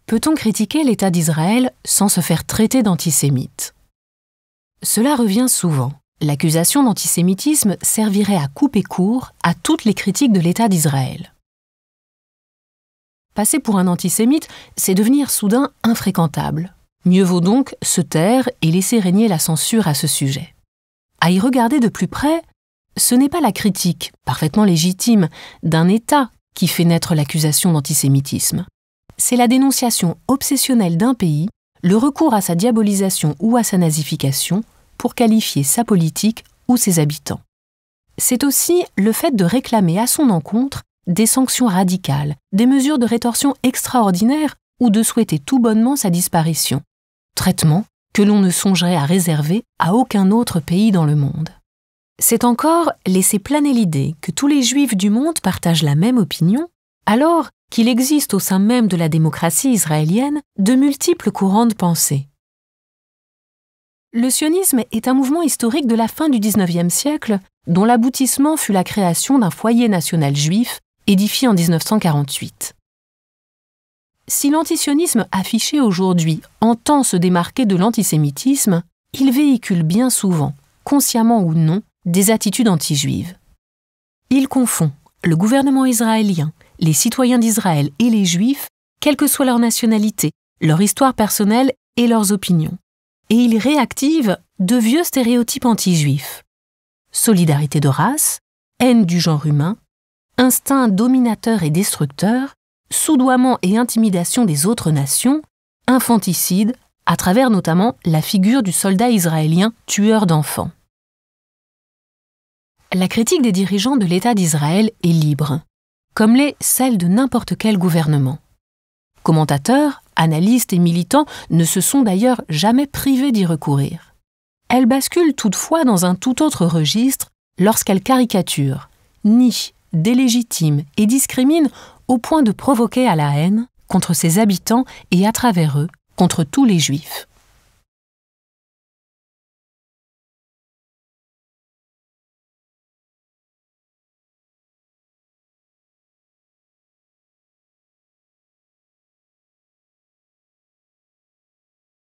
Peut-on critiquer l'État d'Israël sans se faire traiter d'antisémite? Cela revient souvent. L'accusation d'antisémitisme servirait à couper court à toutes les critiques de l'État d'Israël. Passer pour un antisémite, c'est devenir soudain infréquentable. Mieux vaut donc se taire et laisser régner la censure à ce sujet. À y regarder de plus près, ce n'est pas la critique, parfaitement légitime, d'un État qui fait naître l'accusation d'antisémitisme. C'est la dénonciation obsessionnelle d'un pays, le recours à sa diabolisation ou à sa nazification pour qualifier sa politique ou ses habitants. C'est aussi le fait de réclamer à son encontre des sanctions radicales, des mesures de rétorsion extraordinaires ou de souhaiter tout bonnement sa disparition. Traitement que l'on ne songerait à réserver à aucun autre pays dans le monde. C'est encore laisser planer l'idée que tous les Juifs du monde partagent la même opinion, alors qu'il existe au sein même de la démocratie israélienne de multiples courants de pensée. Le sionisme est un mouvement historique de la fin du XIXe siècle, dont l'aboutissement fut la création d'un foyer national juif édifié en 1948. Si l'antisionisme affiché aujourd'hui entend se démarquer de l'antisémitisme, il véhicule bien souvent, consciemment ou non, des attitudes anti-juives. Il confond le gouvernement israélien, les citoyens d'Israël et les Juifs, quelle que soit leur nationalité, leur histoire personnelle et leurs opinions. Et il réactive de vieux stéréotypes anti-juifs. Solidarité de race, haine du genre humain, instinct dominateur et destructeur, soudoiement et intimidation des autres nations, infanticide, à travers notamment la figure du soldat israélien tueur d'enfants. La critique des dirigeants de l'État d'Israël est libre, comme l'est celle de n'importe quel gouvernement. Commentateurs, analystes et militants ne se sont d'ailleurs jamais privés d'y recourir. Elle bascule toutefois dans un tout autre registre lorsqu'elle caricature, nie, délégitime et discrimine au point de provoquer à la haine contre ses habitants et à travers eux contre tous les Juifs.